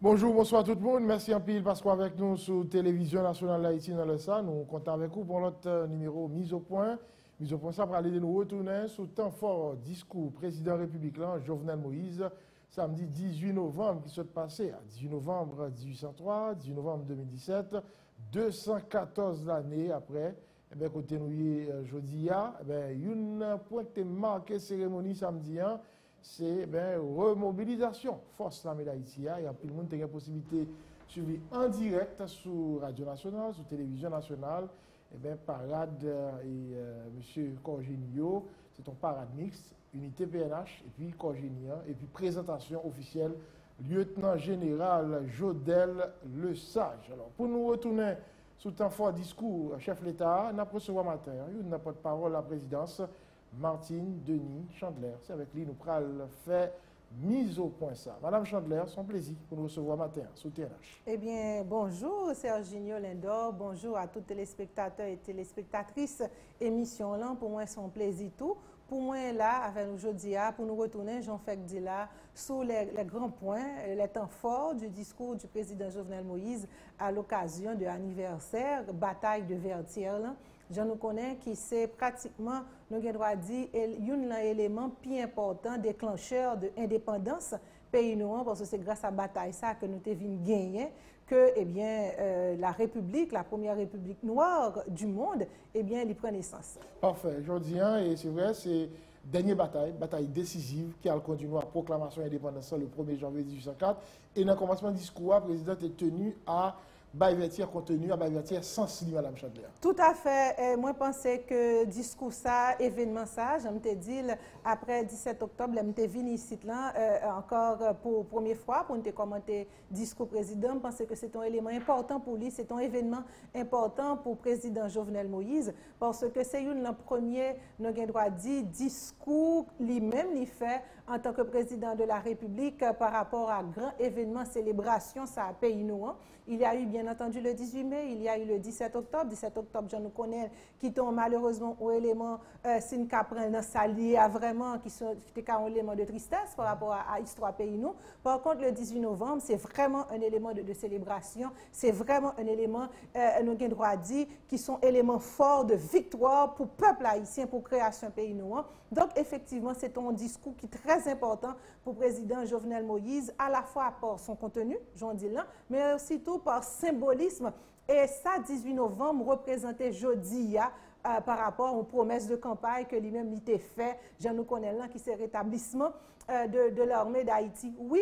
Bonjour, bonsoir tout le monde. Merci en pile parce qu'on est avec nous sur Télévision Nationale d'Haïti dans le SA. Nous comptons avec vous pour notre numéro Mise au point. Mise au point, ça va aller de nous retourner sur temps fort discours président républicain Jovenel Moïse, samedi 18 novembre qui s'est passé à 18 novembre 1803, 18 novembre 2017, 214 l'année après. Eh bien, côté nous, jeudi, une pointe marquée cérémonie samedi, c'est remobilisation force l'armée d'Haïti. Et puis le monde a la possibilité de suivre en direct sur Radio Nationale, sur Télévision Nationale. Et bien, parade M. Corgenio, c'est un parade mixte, unité PNH, et puis Corgenio, et puis présentation officielle, lieutenant général Jodel Le Sage. Alors, pour nous retourner sous temps fort discours, chef de l'État, nous avons reçu matin, une porte-parole à la présidence, Martine Denis Chandler. C'est avec lui nous pourrons faire mise au point ça. Madame Chandler, c'est un plaisir pour nous recevoir matin sous TNH. Eh bien, bonjour Serginio Lindor, bonjour à tous les téléspectateurs et téléspectatrices émission là. Pour moi, c'est un plaisir tout. Pour moi, là, avec aujourd'hui, pour nous retourner, Jean-Fèque dit là, sur les grands points, les temps forts du discours du président Jovenel Moïse à l'occasion de l'anniversaire bataille de Vertières. Je nous connais qui c'est pratiquement, nous avons droit de dire, un élément plus important déclencheur de l'indépendance pays noir, parce que c'est grâce à la bataille ça que nous avons gagné que eh bien, la République, la première République noire du monde, eh bien, elle prend naissance. Parfait. Aujourd'hui, et c'est vrai, c'est dernière bataille décisive qui a continué à la proclamation d'indépendance le 1er janvier 1804. Et dans le commencement du discours, le président est tenu à Baïvertière contenu à Baïvertière sans Madame Chandler. Tout à fait. Moi, je pensais que discours ça, événement ça, je me dit après 17 octobre, je me venu ici là, encore pour la première fois pour nous commenter discours président. Je pensais que c'est un élément important pour lui, c'est un événement important pour le président Jovenel Moïse, parce que c'est le premier, nous avons droit de dire, discours lui-même, il fait en tant que président de la République par rapport à grand événement, célébration, ça a pays nous. Il y a eu bien entendu le 18 mai, il y a eu le 17 octobre. 17 octobre, je nous connais, qui tombe malheureusement au élément, c'est une caprin dans salier à vraiment, qui était un élément de tristesse par rapport à l'histoire pays nous. Par contre, le 18 novembre, c'est vraiment un élément de célébration, c'est vraiment un élément, nous avons droit à dire, qui sont éléments forts de victoire pour le peuple haïtien, pour la création pays nous. Donc, effectivement, c'est un discours qui est très important pour le président Jovenel Moïse, à la fois par son contenu, j'en dis là, mais aussi tout par symbolisme. Et ça, 18 novembre, représentait jeudi par rapport aux promesses de campagne que lui-même l'était fait, je nous connais là, qui c'est rétablissement de l'armée d'Haïti. Oui,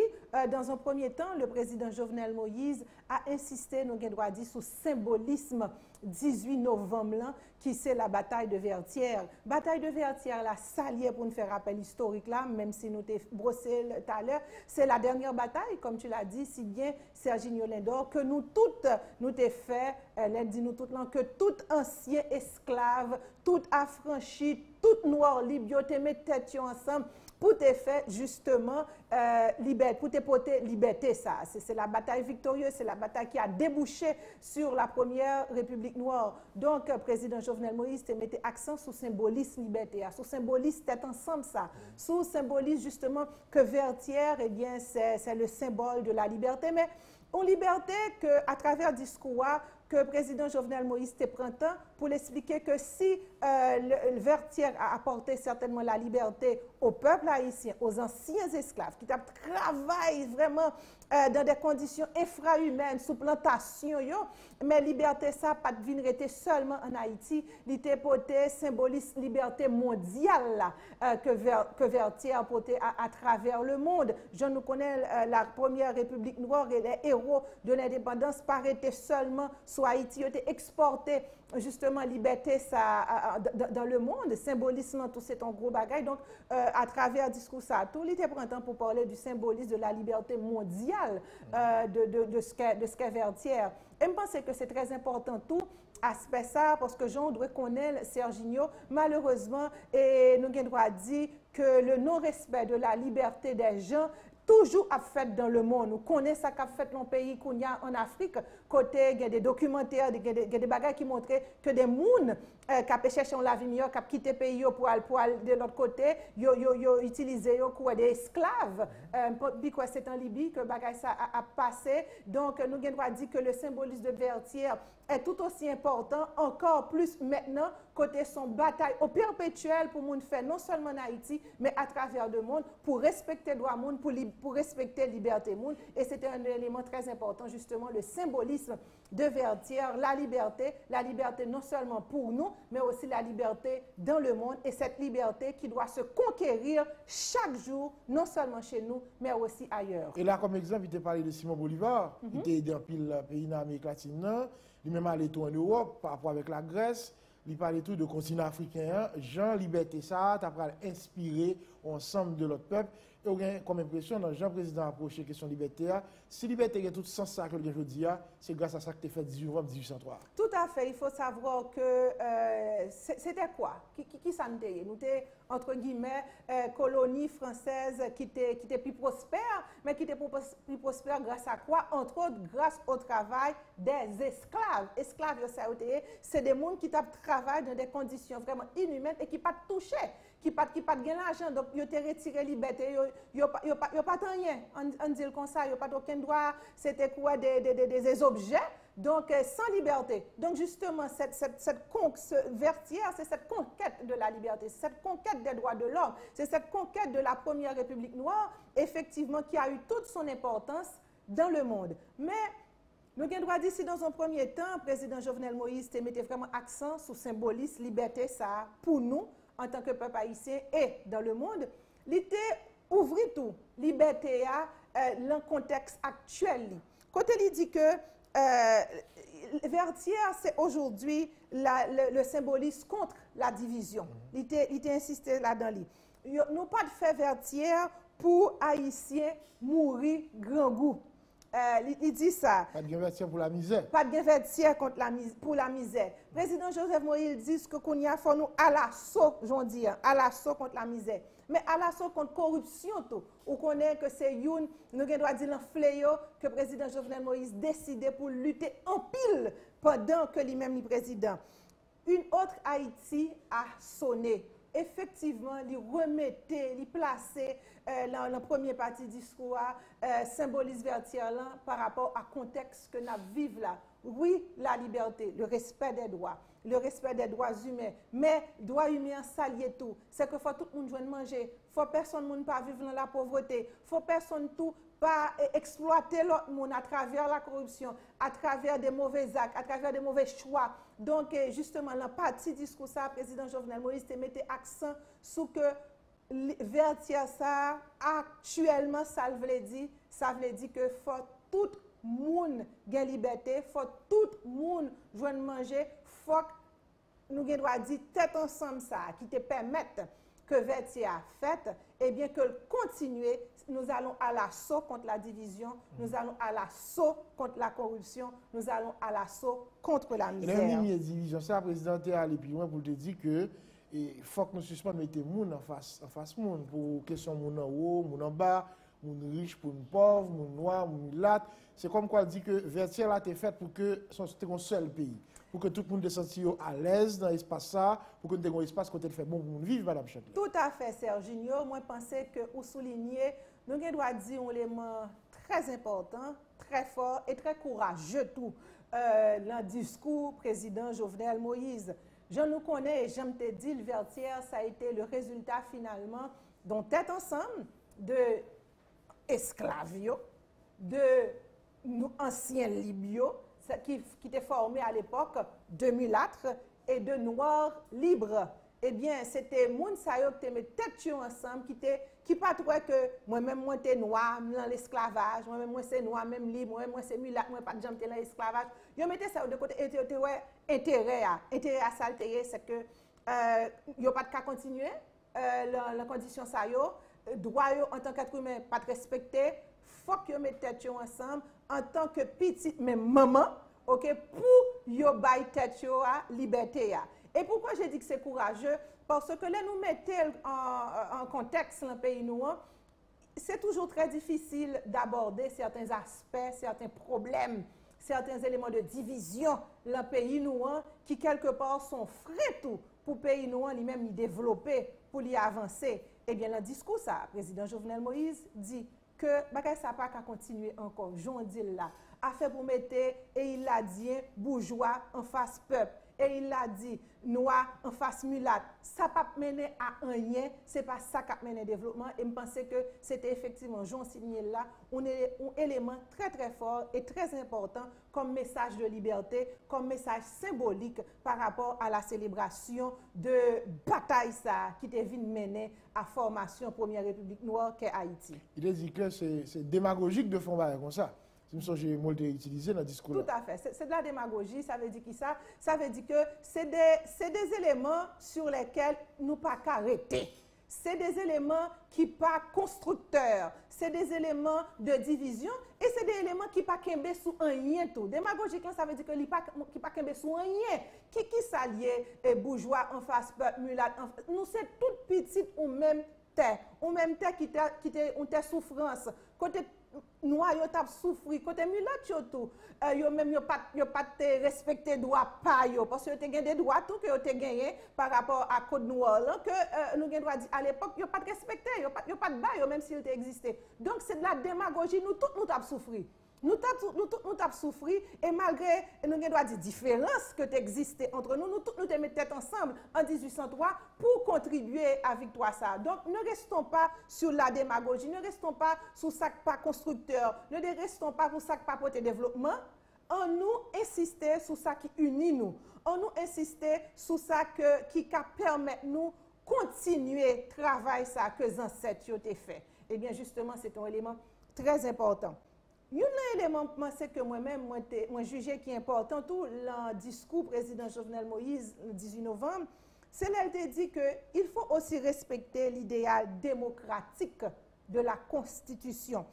dans un premier temps, le président Jovenel Moïse a insisté, nous avons droit de dire, sur le symbolisme 18 novembre, là, qui c'est la bataille de Vertières. Bataille de Vertières, la salière pour nous faire rappel historique là, même si nous t'ai brossé tout à l'heure, c'est la dernière bataille, comme tu l'as dit, si bien Serginio Lindor, que nous toutes, nous t'ai fait, dit nous toutes là, que tout ancien esclave, tout affranchi, tout noir libre, te mettre tête ensemble, pour te faire justement liberté, pour te porter liberté, ça. C'est la bataille victorieuse, c'est la bataille qui a débouché sur la première République noire. Donc, président Jovenel Moïse te mettait accent sur le symbolisme liberté, sur le symbolisme tête ensemble, ça. Sur le symbolisme justement que Vertières, eh bien, c'est le symbole de la liberté. Mais une liberté que, à travers le discours, que le président Jovenel Moïse te prend temps pour l'expliquer que si le Vertières a apporté certainement la liberté au peuple haïtien, aux anciens esclaves, qui travaillent vraiment dans des conditions infrahumaines, sous plantation, mais liberté ça, pas de venir seulement en Haïti, l'ité porté symbolise liberté mondiale que Vertières a porté à travers le monde. Je nous connais la première République noire et les héros de l'indépendance paraîtaient seulement sur Haïti, ils ont été exportés justement liberté ça dans le monde, symbolisme tout c'est un gros bagage. Donc à travers le discours ça tout il était printemps pour parler du symbolisme de la liberté mondiale de ce qu'est Vertières. Et je pense que c'est très important tout aspect ça parce que Jean doit connaître Serginio malheureusement et nous avons droit à dire que le non-respect de la liberté des gens toujours a fait dans le monde. Nous connaissons ça qu'a fait dans le pays qu'on y a en Afrique, côté, il y a des documentaires, il y a des bagages qui montrent que des gens qui ont cherché la vie meilleure, qui ont quitté le pays pour aller de l'autre côté, ils ont utilisé des esclaves. Puis c'est en Libye que bagage ça a passé. Donc, nous avons dit que le symbolisme de Vertières est tout aussi important, encore plus maintenant, côté son bataille au perpétuel pour nous faire, non seulement en Haïti, mais à travers le monde, pour respecter le droit monde, pour respecter la liberté monde. Et c'était un élément très important, justement, le symbolisme de Vertières, la liberté non seulement pour nous, mais aussi la liberté dans le monde, et cette liberté qui doit se conquérir chaque jour, non seulement chez nous, mais aussi ailleurs. Et là, comme exemple, il t'a parlé de Simon Bolivar, il était aidé en pile pays dans l'Amérique latine, lui-même allé tout en Europe, par rapport avec la Grèce, il parlait tout de continent africain, Jean Liberté ça, tu as inspiré ensemble de l'autre peuple. Et on a comme impression, dans Jean Président approché la question de liberté, si liberté a tout sens ça que je dis, c'est grâce à ça que tu as fait 18 novembre 1803. Tout à fait, il faut savoir que c'était quoi? Qui ça nous était? Nous étions, entre guillemets, colonie française qui était plus prospère, mais qui était plus prospère grâce à quoi? Entre autres, grâce au travail des esclaves. Esclaves, c'est des gens qui travaillent dans des conditions vraiment inhumaines et qui ne pas touché, qui pas gagné l'argent, donc ils ont retiré la liberté, ils n'ont pas rien, on dit comme ça, ils n'ont pas aucun droit, c'était quoi des objets, donc sans liberté. Donc justement, Vertières, c'est cette conquête de la liberté, c'est cette conquête des droits de l'homme, c'est cette conquête de la première République noire, effectivement, qui a eu toute son importance dans le monde. Mais nous avons droit d'ici dans un premier temps, le président Jovenel Moïse mettait vraiment accent sur le symbolisme, liberté, ça, pour nous, en tant que peuple haïtien et dans le monde, l'idée ouvrit tout, liberté dans le contexte actuel. Quand il dit que Vertières, c'est aujourd'hui le symbolisme contre la division. Il était insisté là-dedans. Nous pas de faire Vertières pour Haïtiens mourir grand goût. Il dit ça. Pas de Vertières pour la misère. Pas de Vertières pour la misère. Président Joseph Moïse dit que qu'on y a faut nous à l'assaut, j'en dis, à l'assaut contre la misère. Mais à l'assaut contre la corruption, tout. On connaît que c'est une, nous devons dire, un fléau que le président Jovenel Moïse décidé pour lutter en pile pendant que lui-même est président. Une autre Haïti a sonné. Effectivement, il remettait, il plaçait dans la première partie du discours, symbolise Vertières par rapport à contexte que nous vivons là. Oui, la liberté, le respect des droits humains, mais droits humains s'allier tout. C'est que faut tout le monde joindre manger, faut personne ne pas vivre dans la pauvreté, faut personne tout pas exploiter l'autre monde à travers la corruption, à travers des mauvais actes, à travers des mauvais choix. Donc justement, la partie discours ça, président Jovenel Moïse mettait accent sur que Vertières ça actuellement ça veut dire que faut tout monde gagne liberté, faut tout monde joindre manger, faut nous devons dire tête ensemble ça qui te permettent que Vertières a fait, et bien que continuer, nous allons à l'assaut contre la division, nous allons à l'assaut contre la corruption, nous allons à l'assaut contre la misère. Même la division, ça, le président est allé plus loin pour te dire que il faut que nous suspendons mettre les gens en face monde pour question moun en haut, moun en bas, moun riche pour moun pauvre, moun noir, moun mulâtre. C'est comme quoi il dit que Vertières là est fait pour que c'était un seul pays. Pour que tout le monde descende à l'aise dans l'espace ça, pour que nous ayons un espace côté de faire bon pour nous vivre, Madame Châtelet. Tout à fait, Serginho. Moi, je pensais que vous soulignez, nous devons dire un élément très important, très fort et très courageux tout dans le discours président Jovenel Moïse. Je nous connais et j'aime te dire, le Vertières, ça a été le résultat finalement d'un tête ensemble de esclaves, de nous anciens Libyens, qui étaient formés à l'époque de mulâtres et de noirs libres. Eh bien, c'était moun sa yo qui mis tête ensemble, qui pas trouvé que moi-même moi t'es noir dans l'esclavage, moi-même moi c'est noir même libre, moi-même moi c'est mulâtre, moi pas jamais dans l'esclavage. Yo mettait ça de côté et intérêt à ça c'est que yo pas de cas continuer la condition ça yo, droit yo en tant qu'être humain pas respecté, faut que yo mette tête ensemble en tant que petite même maman, OK, pour yo bay tête yo à liberté. Et pourquoi j'ai dit que c'est courageux? Parce que là, nous mettons en contexte dans le pays nous, c'est toujours très difficile d'aborder certains aspects, certains problèmes, certains éléments de division dans le pays nous qui quelque part sont frais tout pour le pays nous lui-même y développer, pour y avancer. Eh bien, dans le discours, ça, le président Jovenel Moïse dit que ça n'a pas qu'à continuer encore. J'en dis là. Affaire pour mettre, et il l'a dit, bourgeois en face peuple. Et il l'a dit, noir en face mulâtre. Ça n'a pas mené à rien, ce n'est pas ça qui a mené au développement. Et je pensais que c'était effectivement, Jean signé là, un élément très très fort et très important comme message de liberté, comme message symbolique par rapport à la célébration de bataille ça, qui est venue mener à formation Première République Noire qu'est Haïti. Il est dit que c'est démagogique de faire comme ça. C'est j'ai utilisé dans le discours. Tout à fait. C'est de la démagogie. Ça veut dire qui ça? Ça veut dire que c'est des éléments sur lesquels nous pas qu'arrêter. C'est des éléments qui pas constructeurs. C'est des éléments de division et c'est des éléments qui pas qu'embé sous un rien tout. Démagogique, ça veut dire que qui pas qu'embé sous un rien. Qui s'allie bourgeois en face peuple mulâtre. Nous c'est toute petite ou même terre qui était souffrance. Côté noir yo t'a souffri côté mulâtre yo tout yo même yo pas respecté droit pas yo parce que yo te gagné des droits tout que yo te gagné par rapport à code noir là que nous gain droit à l'époque yo pas respecté yo pas de bail même s'il existait. Donc c'est de la démagogie, nous tous nous t'a souffri. Nous t'avons souffri et malgré nous avons des différences que existent entre nous, nous tous nous mettons tête ensemble en 1803 pour contribuer à la victoire ça. Donc ne restons pas sur la démagogie, ne restons pas sur ça pas constructeur, ne restons pas pour ça pas porter développement. On nous insister sur ça qui unit nous. On nous insister sur ça qui permet nous continuer travail ça que les ancêtres ont fait. Et bien justement c'est un élément très important. Il y a un élément que moi-même, moi jugé qui est important, tout le discours du président Jovenel Moïse le 18 novembre, c'est là qu'il dit qu'il faut aussi respecter l'idéal démocratique de la Constitution.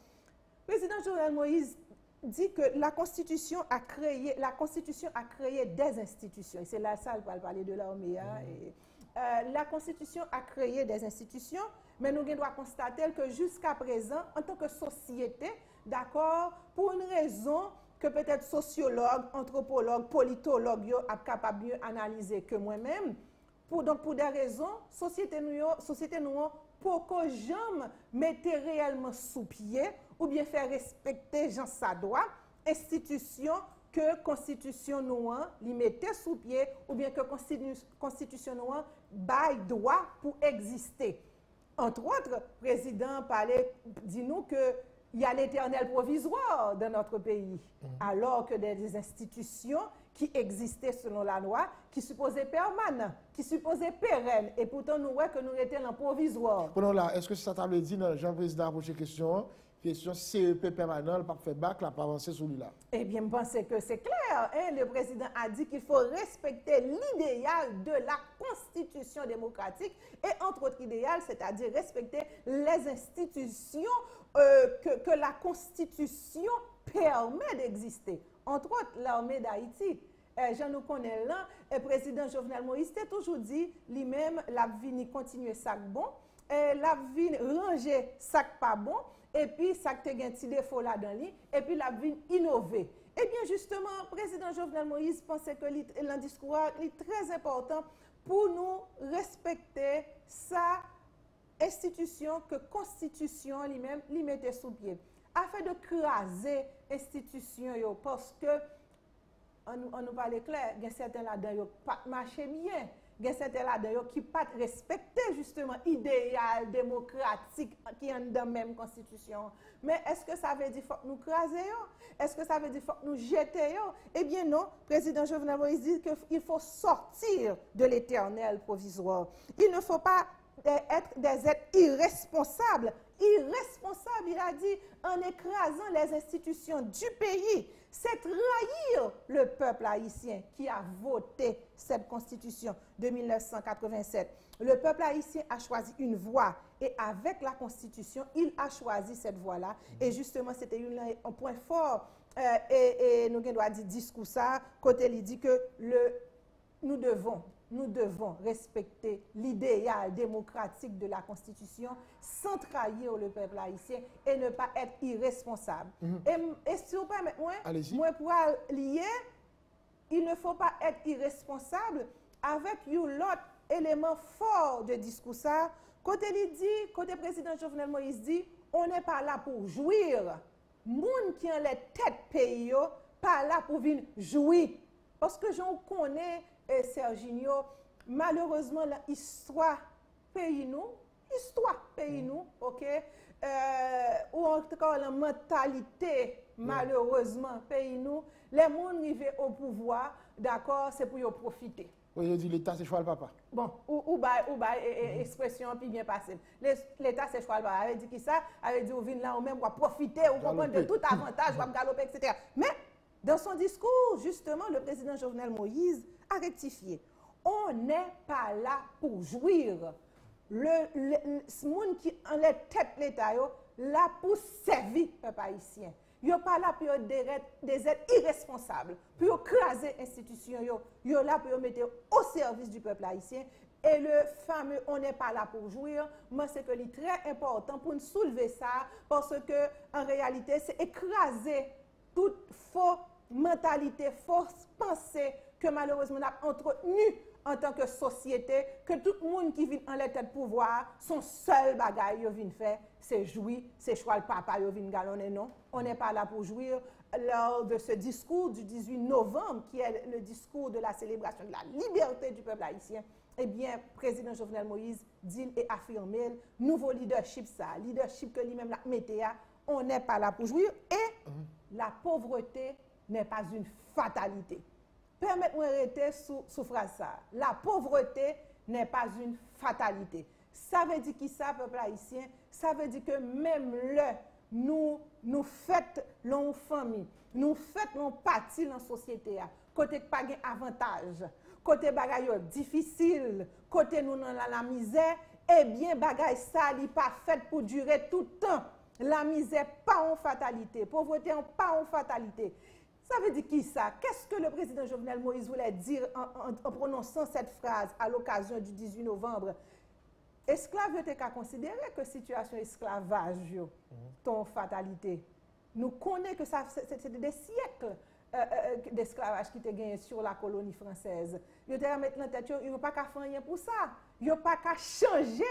Le président Jovenel Moïse dit que la Constitution a créé des institutions. Et c'est là ça, il va parler de l'armée. La Constitution a créé des institutions, mais nous devons constater que jusqu'à présent, en tant que société, d'accord, pour une raison que peut-être sociologues, anthropologues, politologues sont capables de mieux analyser que moi-même, pour des raisons, société nous pour que jamais mettre réellement sous pied ou bien faire respecter Jean Sadois, institution que constitution nous li mettait sous pied ou bien que constitution nous bail droit pour exister. Entre autres, le président dit nous que il y a l'éternel provisoire dans notre pays, alors que des institutions qui existaient selon la loi, qui supposaient permanentes, qui supposaient pérennes, et pourtant nous voyons que nous étions en provisoire. Prenons là, est-ce que ça t'a dit, Jean-Président, la prochaine question CEP permanent, pas fait bac, là, pas avancer sur lui-là? Eh bien, je pense que c'est clair. Hein? Le président a dit qu'il faut respecter l'idéal de la Constitution démocratique et entre autres idéal, c'est-à-dire respecter les institutions que la Constitution permet d'exister. Entre autres, l'armée d'Haïti. Je nous connais là, le président Jovenel Moïse a toujours dit, lui-même, la vie continuer ça bon, la vie ranger ça pas bon, et puis ça te gagne petit défaut là-dedans, et puis la vie innover. Eh bien, justement, le président Jovenel Moïse pensait que le discours est très important pour nous respecter sa institution que Constitution lui-même lui mettait sous pied. Afin de craser l'institution, parce que, on nous parle clair, il y a certains là-dedans qui ne pas marché bien. Il y a certains là-dedans qui ne pas respecter justement l'idéal démocratique qui est dans la même constitution. Mais est-ce que ça veut dire qu'il faut nous craser? Est-ce que ça veut dire qu'il faut nous jeter? Eh bien non, le président Jovenel Moïse dit qu'il faut sortir de l'éternel provisoire. Il ne faut pas être des êtres irresponsables. Irresponsable, il a dit, en écrasant les institutions du pays, c'est trahir le peuple haïtien qui a voté cette constitution de 1987. Le peuple haïtien a choisi une voie et avec la constitution, il a choisi cette voie-là. Et justement, c'était un point fort et nous devons dire discours ça, côté il dit que nous devons nous devons respecter l'idéal démocratique de la Constitution sans trahir le peuple haïtien et ne pas être irresponsable. Et si vous permettez, moi pour lier, il ne faut pas être irresponsable avec l'autre élément fort de discours ça. Côté président Jovenel Moïse dit, on n'est pas là pour jouir. Moun qui ont les têtes pays, pas là pour venir jouir. Parce que j'en connais, Serginho, malheureusement, l'histoire pays nous, ok? Ou en tout cas, la mentalité, malheureusement, pays nous, les gens arrivés au pouvoir, d'accord, c'est pour y profiter. Oui, je dis l'État, c'est choix le papa. Bon, expression puis bien passée. L'État, c'est choix le papa. Elle dit qui ça? Elle dit, on vient là, on même, on va profiter, on comprend de tout avantage, on va galoper, etc. Mais, dans son discours, justement, le président Jovenel Moïse a rectifié. On n'est pas là pour jouir. Ce monde qui en les têtes l'État, là pour servir le peuple haïtien. Ils ne sont pas là pour des êtres irresponsables, pour craser l'institution, ils sont là pour mettre au service du peuple haïtien. Et le fameux « on n'est pas là pour jouir », moi, c'est que c'est très important pour nous soulever ça, parce que en réalité, c'est écraser toute fausse mentalité, fausse pensée que malheureusement on a entretenue en tant que société, que tout le monde qui vit en l'état de pouvoir, son seul bagage qu'il vient faire, c'est jouir, c'est choix le papa qu'il vient galonner. Non, on n'est pas là pour jouir. Lors de ce discours du 18 novembre, qui est le discours de la célébration de la liberté du peuple haïtien, eh bien, président Jovenel Moïse dit et affirme nouveau leadership, leadership que lui-même la mettait, on n'est pas là pour jouir et la pauvreté n'est pas une fatalité. Permettez-moi d'arrêter sous phrase ça. La pauvreté n'est pas une fatalité. Ça veut dire qui ça, peuple haïtien? Ça veut dire que même nous faisons l'on famille, nous faisons l'on parti dans la société, côté pas de avantage, côté bagaille difficile, côté nous dans la misère, eh bien bagaille ça n'est pas fait pour durer tout le temps. La misère pas en fatalité, pauvreté pas en fatalité. Ça veut dire qui ça? Qu'est-ce que le président Jovenel Moïse voulait dire en prononçant cette phrase à l'occasion du 18 novembre? Esclave était qu'à considérer que situation esclavage ton fatalité. Nous connaissons que c'est des siècles d'esclavage qui étaient gagnés sur la colonie française. Ils étaient mettre en tête, ils n'ont pas qu'à faire rien pour ça. Ils n'ont pas qu'à changer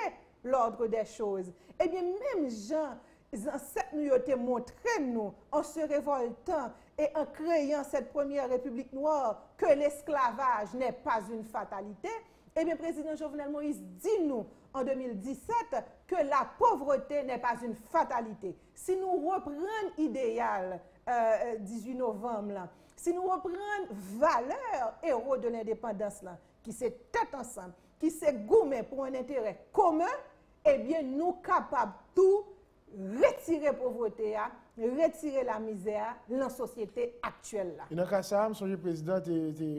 l'ordre des choses. Eh bien, même Jean, les ancêtres nous ont montré, nous, en se révoltant et en créant cette première République noire, que l'esclavage n'est pas une fatalité. Eh bien, président Jovenel Moïse dit nous en 2017 que la pauvreté n'est pas une fatalité. Si nous reprenons l'idéal 18 novembre, là, si nous reprenons valeur héros de l'indépendance, là, qui s'est tête ensemble, qui s'est gourmé pour un intérêt commun, eh bien, nous capables tout retirer la pauvreté, retirer la misère dans la société actuelle. Là. Et dans le cas de ça, M. le Président,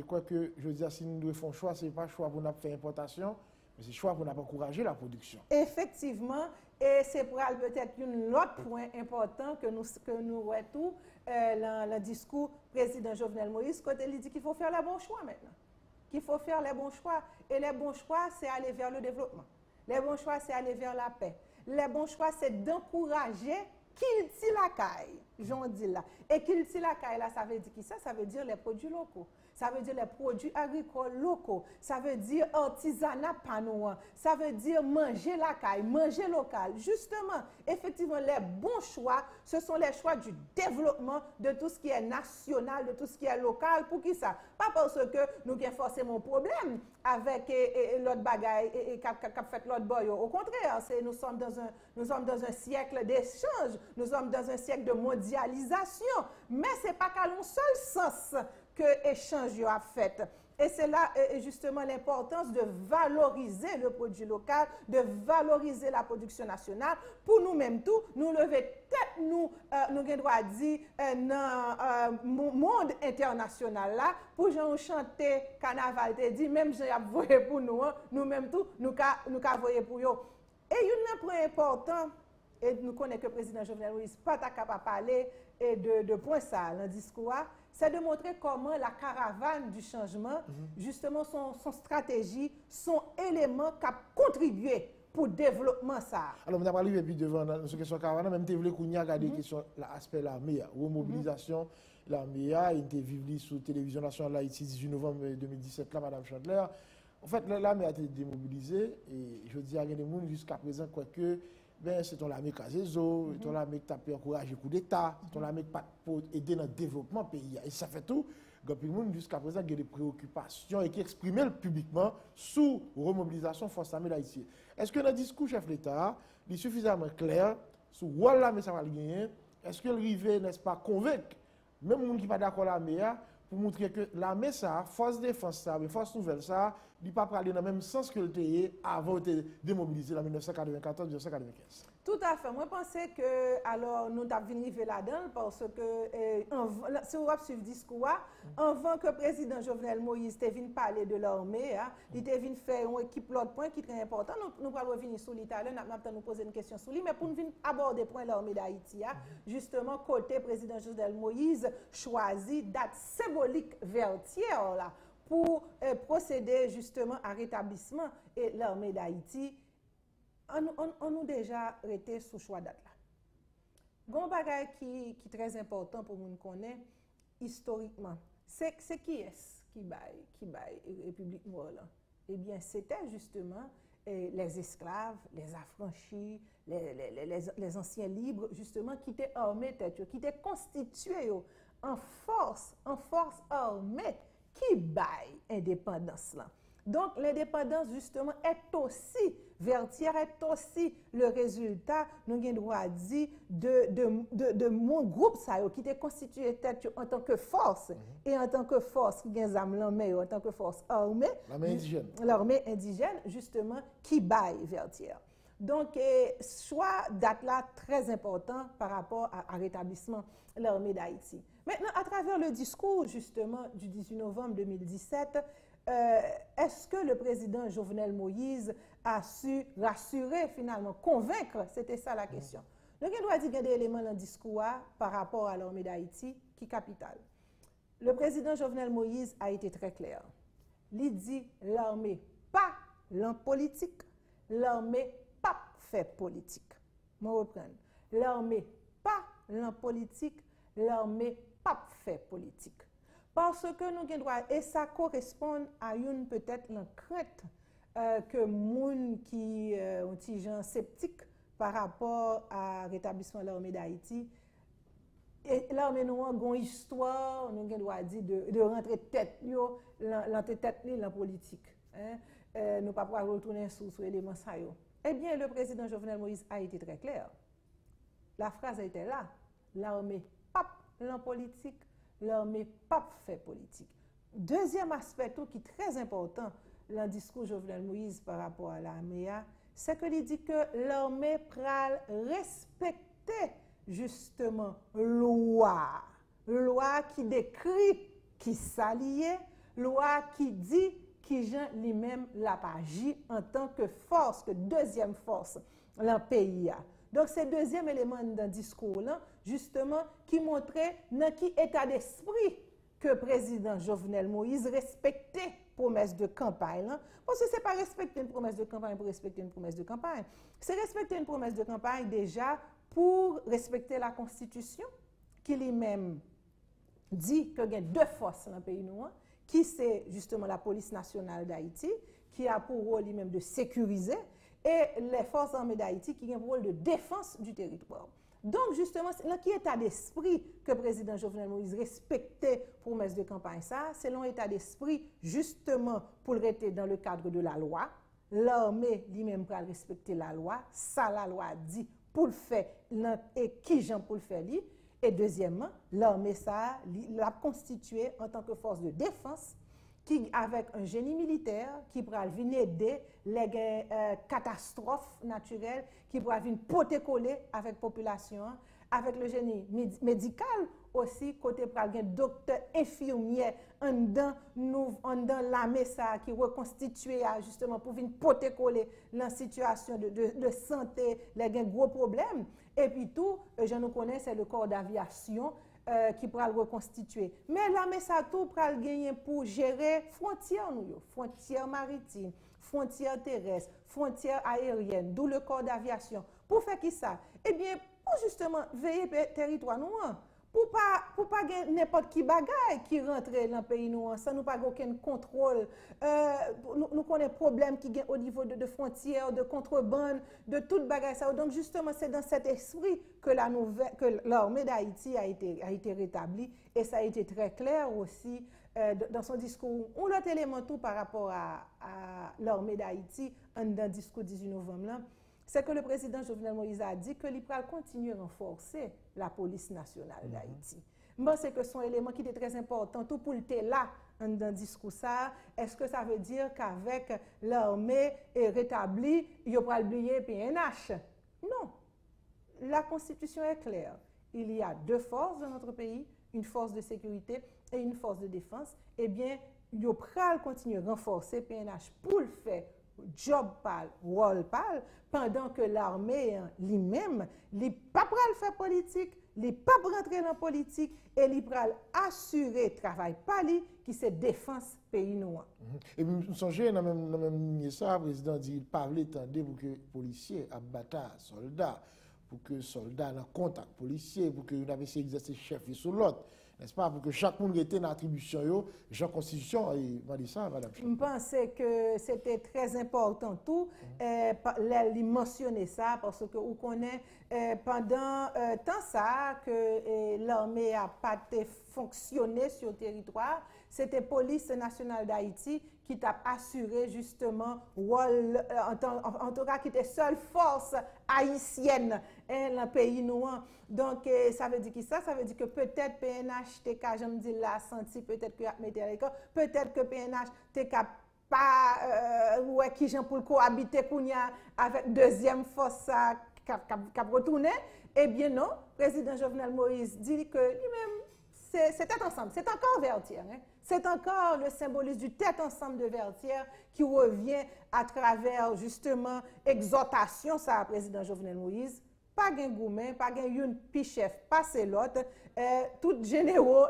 quoi que je veux dire, si nous devons faire un choix, ce n'est pas un choix pour nous faire importation, mais c'est un choix pour nous encourager la production. Effectivement, et c'est peut-être un autre point important que nous voyons dans le discours du président Jovenel Moïse, quand il dit qu'il faut faire les bons choix maintenant. Qu'il faut faire les bons choix. Et les bons choix, c'est aller vers le développement. Les bons choix, c'est aller vers la paix. Les bons choix, c'est d'encourager qu'il tire la caille, j'en dis là. Et qu'il tire la caille, là, ça veut dire qui ça? Ça veut dire les produits locaux. Ça veut dire les produits agricoles locaux. Ça veut dire artisanat panouan. Ça veut dire manger la caille, manger local. Justement, effectivement, les bons choix, ce sont les choix du développement de tout ce qui est national, de tout ce qui est local. Pour qui ça? Pas parce que nous avons forcément un problème avec l'autre bagaille et qu'a fait l'autre boy. Au contraire, nous sommes dans un siècle d'échange. Nous sommes dans un siècle de mondialisation. Mais ce n'est pas qu'à l'un seul sens que l'échange a fait. Et c'est là justement l'importance de valoriser le produit local, de valoriser la production nationale pour nous-mêmes tout, nous lever tête, nous avons droit à dire dans le monde international là, pour gens chanter carnaval, dit même j'ai voyé pour nous, nous-mêmes tout, nous avons voyé pour eux. Et un point important et nous connaissons que le président Jovenel Moïse pas capable de parler et de point ça dans le discours, c'est de montrer comment la caravane du changement, justement, son stratégie, son élément qui a contribué pour le développement ça. Alors, on a parlé depuis devant ce question caravane, même tu voulais qu'on y a regardé question l'aspect l'armée, remobilisation l'armée, il était vivre sur la télévision nationale d'Haïti 18 novembre 2017 là, Madame Chandler. En fait, l'armée a été démobilisée et je dis à des gens jusqu'à présent, quoique, ben, c'est ton armée qui a c'est ton armée qui a pu encourager le coup d'État, c'est ton armée qui peut aider dans le développement du pays. Et ça fait tout. Jusqu'à présent, il y a des préoccupations et qui expriment publiquement sous remobilisation force armée d'Haïti. Est-ce que dans le discours chef de l'État, il est suffisamment clair sur où l'armée ça va le gagner? Est-ce que l'armée, n'est-ce pas, convainc même les gens qui ne sont pas d'accord avec l'armée pour montrer que l'armée, ça, force défense, ça, force nouvelle, ça, il ne peut pas aller dans le même sens que le TE avant de démobiliser en 1994-1995. Tout à fait. Moi, je pense que alors, nous avons arrivé là-dedans parce que si vous suivez le discours, avant que le président Jovenel Moïse venu parler de l'armée, il est venu faire une équipe l'autre point qui est très important. Nous allons revenir sur l'Italie, nous poser une question sur lui, mais pour nous aborder le point de l'armée d'Haïti, justement, côté président Jovenel Moïse choisit date symbolique vertière là, pour procéder justement à rétablissement et l'armée d'Haïti. On nous déjà arrêté sous choix date là. Gon bagay qui est très important pour nous connaître historiquement. C'est qui est qui baille République noire là? Eh bien, c'était justement les esclaves, les affranchis, les anciens libres justement qui étaient armés tête, qui étaient constitués en force armée qui baille indépendance là. Donc, l'indépendance, justement, est aussi vertière, est aussi le résultat, nous avons droit à dire, de mon groupe ça, qui était constitué en tant que force, et en tant que force qui a l'armée, en tant que force armée, l'armée indigène, justement, qui baille vertière. Donc, choix date là très important par rapport à rétablissement de l'armée d'Haïti. Maintenant, à travers le discours, justement, du 18 novembre 2017, est-ce que le président Jovenel Moïse a su rassurer, finalement, convaincre? C'était ça la question. Donc, il doit dire qu'il y a des éléments dans le discours par rapport à l'armée d'Haïti qui est capital. Le président Jovenel Moïse a été très clair. Il dit l'armée pas l'en politique, l'armée pas fait politique. Je reprends. L'armée pas l'en politique, l'armée pas fait politique. Parce que nous avons droit, et ça correspond à une peut-être crainte que les gens qui ont des gens sceptiques par rapport à rétablissement de l'armée d'Haïti. Et l'armée noire a une histoire, nous avons droit dire, de rentrer tête dans la politique. Nous ne pouvons pas retourner sur l'élément ça. Eh bien, le président Jovenel Moïse a été très clair. La phrase était là. L'armée pas l'en politique, l'armée pas fait politique. Deuxième aspect qui est très important dans le discours Jovenel Moïse par rapport à l'armée, c'est qu'il dit que l'armée pral respecter justement loi qui décrit qui s'allie, loi qui dit qui Jean lui-même l'a pas agi en tant que force, que deuxième force dans le pays. Donc, c'est le deuxième élément dans le discours, là, justement, qui montrait dans quel état d'esprit que le président Jovenel Moïse respectait promesse de campagne. Là, parce que ce n'est pas respecter une promesse de campagne pour respecter une promesse de campagne. C'est respecter une promesse de campagne déjà pour respecter la Constitution, qui lui-même dit qu'il y a deux forces dans le pays noir, qui c'est justement la police nationale d'Haïti, qui a pour rôle lui-même de sécuriser, et les forces armées d'Haïti qui ont un rôle de défense du territoire. Donc, justement, c'est dans quel état d'esprit que le président Jovenel Moïse respectait promesse de campagne ça, c'est l'état d'esprit, justement, pour le rester dans le cadre de la loi. L'armée lui-même pour respecter la loi, ça la loi dit pour le faire, et qui j'en pour le faire lui. Et deuxièmement, l'armée ça l'a constitué en tant que force de défense qui, avec un génie militaire qui pourra venir aider les catastrophes naturelles, qui pourra venir protéger avec la population avec le génie médical aussi, côté pral gen docteur infirmier en dans l'armée ça qui reconstitué justement pour venir porter coller dans situation de santé, les gen gros problèmes. Et puis tout, je nous connais, c'est le corps d'aviation qui pral reconstituer. Mais l'armée ça tout pral gagner pour gérer frontières nous, frontières maritimes, frontières terrestres, frontières aériennes, d'où le corps d'aviation. Pour faire qui ça? Eh bien, pour justement veiller territoire nous, pour pas n'importe qui bagaille qui rentre dans le pays nous, sans nous pas aucun contrôle. Nous connaissons problèmes qui gagnent au niveau de frontières, de contrebande, de toute bagaille ça. Donc justement, c'est dans cet esprit que l'armée d'Haïti a été rétablie et ça a été très clair aussi dans son discours. On l'autre élément tout par rapport à l'armée d'Haïti dans le discours 18 novembre là, c'est que le président Jovenel Moïse a dit que l'IPRA va continuer à renforcer la police nationale d'Haïti. Moi, c'est que son élément qui était très important, tout pour le là, dans le discours ça, est-ce que ça veut dire qu'avec l'armée rétablie, il va pas oublier PNH? Non. La Constitution est claire. Il y a deux forces dans notre pays, une force de sécurité et une force de défense. Eh bien, il va continuer à renforcer PNH pour le faire. Job pal, rôle pal, pendant que l'armée lui-même, il pas pral faire politique, il pas rentrer dans la politique et il pral assurer travail pali qui c'est défense pays noir. Et puis nous songez dans même ça, le président dit il parle tendez pour que policiers abattent soldats, pour que soldats en contact policiers, pour que vous avez exercer chef sur l'autre. N'est-ce pas, pour que chaque monde ait une attribution, Jean Constitution, et va dire ça, madame. Je pense que c'était très important tout, de mentionner ça, parce que vous connaissez, pendant tant ça, que l'armée n'a pas fonctionné sur le territoire, c'était Police nationale d'Haïti qui t'a assuré justement, en tout cas, qui était seule force haïtienne dans le pays noir. Donc, ça veut dire que ça veut dire que peut-être PNH, je me dis là, senti peut-être que peut-être que PNH, pas, ouais, qui j'en pour cohabiter avec deuxième force qui a retourné. Eh bien non, président Jovenel Moïse dit que lui-même, c'est tête ensemble, c'est encore Vertière. Hein? C'est encore le symbolisme du tête ensemble de Vertière qui revient à travers justement exhortation ça président Jovenel Moïse. Pas gain gourmet, pas gain une pichef, passer l'autre, tout généraux,